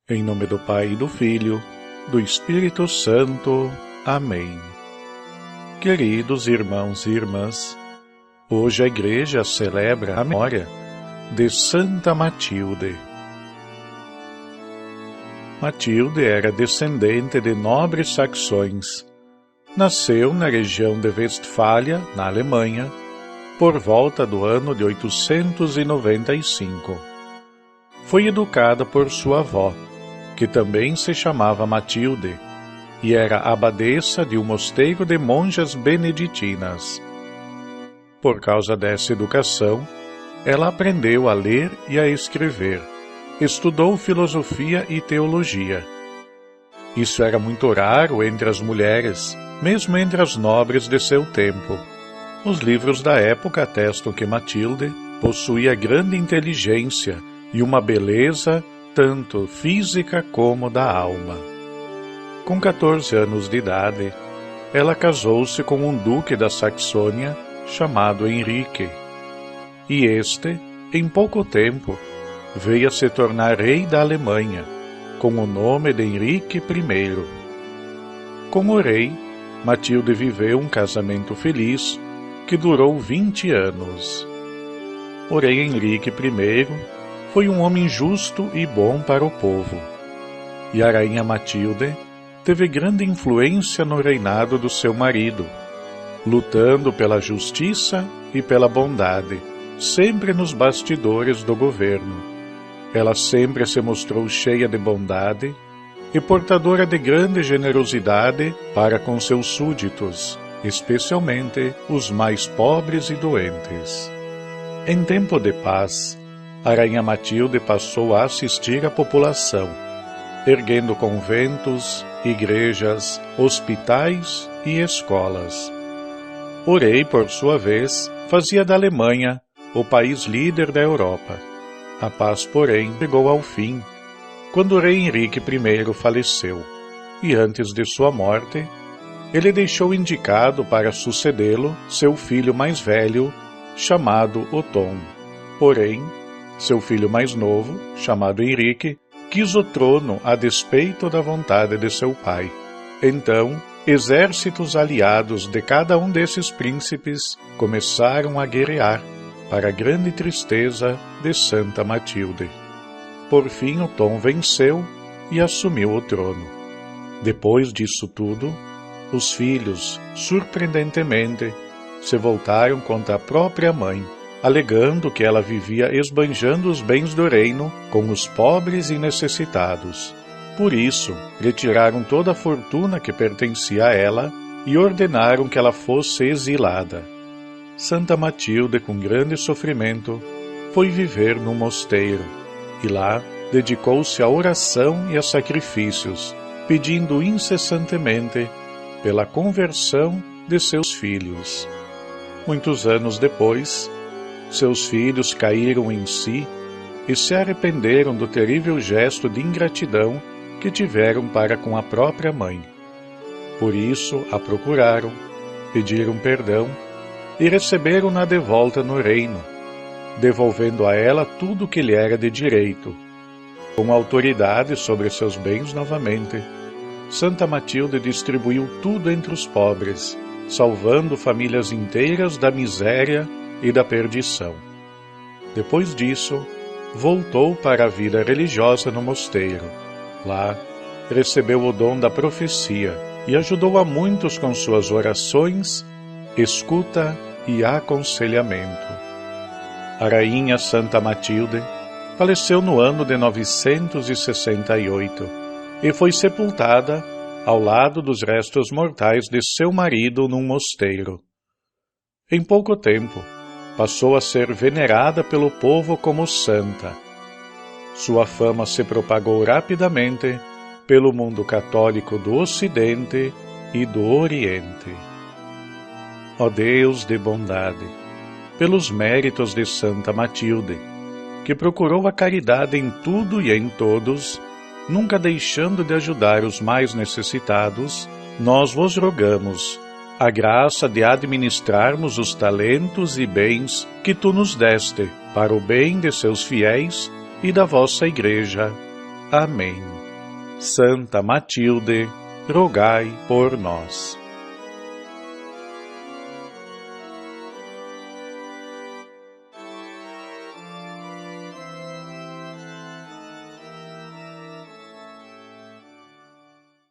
Em nome do Pai, do Filho, do Espírito Santo. Amém. Queridos irmãos e irmãs, hoje a Igreja celebra a memória de Santa Matilde. Matilde era descendente de nobres saxões. Nasceu na região de Westfália, na Alemanha, por volta do ano de 895. Foi educada por sua avó, que também se chamava Matilde, e era abadesa de um mosteiro de monjas beneditinas. Por causa dessa educação, ela aprendeu a ler e a escrever. Estudou filosofia e teologia. Isso era muito raro entre as mulheres, mesmo entre as nobres de seu tempo. Os livros da época atestam que Matilde possuía grande inteligência e uma beleza tanto física como da alma. Com 14 anos de idade, ela casou-se com um duque da Saxônia chamado Henrique, e este, em pouco tempo, veio a se tornar rei da Alemanha, com o nome de Henrique I. Com o rei, Matilde viveu um casamento feliz que durou 20 anos. O rei Henrique I foi um homem justo e bom para o povo, e a rainha Matilde teve grande influência no reinado do seu marido, lutando pela justiça e pela bondade, sempre nos bastidores do governo. Ela sempre se mostrou cheia de bondade e portadora de grande generosidade para com seus súditos, especialmente os mais pobres e doentes. Em tempo de paz, a rainha Matilde passou a assistir a população, erguendo conventos, igrejas, hospitais e escolas. O rei, por sua vez, fazia da Alemanha o país líder da Europa. A paz, porém, chegou ao fim, quando o rei Henrique I faleceu, e antes de sua morte, ele deixou indicado para sucedê-lo seu filho mais velho, chamado Othon. Porém, seu filho mais novo, chamado Henrique, quis o trono a despeito da vontade de seu pai. Então, exércitos aliados de cada um desses príncipes começaram a guerrear, para a grande tristeza de Santa Matilde. Por fim, Othon venceu e assumiu o trono. Depois disso tudo, os filhos, surpreendentemente, se voltaram contra a própria mãe, alegando que ela vivia esbanjando os bens do reino com os pobres e necessitados. Por isso, retiraram toda a fortuna que pertencia a ela e ordenaram que ela fosse exilada. Santa Matilde, com grande sofrimento, foi viver num mosteiro, e lá dedicou-se à oração e a sacrifícios, pedindo incessantemente pela conversão de seus filhos. Muitos anos depois, seus filhos caíram em si e se arrependeram do terrível gesto de ingratidão que tiveram para com a própria mãe. Por isso a procuraram, pediram perdão e receberam-na de volta no reino, devolvendo a ela tudo o que lhe era de direito. Com autoridade sobre seus bens novamente, Santa Matilde distribuiu tudo entre os pobres, salvando famílias inteiras da miséria e da perdição. Depois disso, voltou para a vida religiosa no mosteiro. Lá, recebeu o dom da profecia e ajudou a muitos com suas orações, escuta e aconselhamento. A rainha Santa Matilde faleceu no ano de 968 e foi sepultada ao lado dos restos mortais de seu marido num mosteiro. Em pouco tempo, passou a ser venerada pelo povo como santa. Sua fama se propagou rapidamente pelo mundo católico do Ocidente e do Oriente. Ó Deus de bondade, pelos méritos de Santa Matilde, que procurou a caridade em tudo e em todos, nunca deixando de ajudar os mais necessitados, nós vos rogamos a graça de administrarmos os talentos e bens que tu nos deste para o bem de seus fiéis e da vossa Igreja. Amém. Santa Matilde, rogai por nós.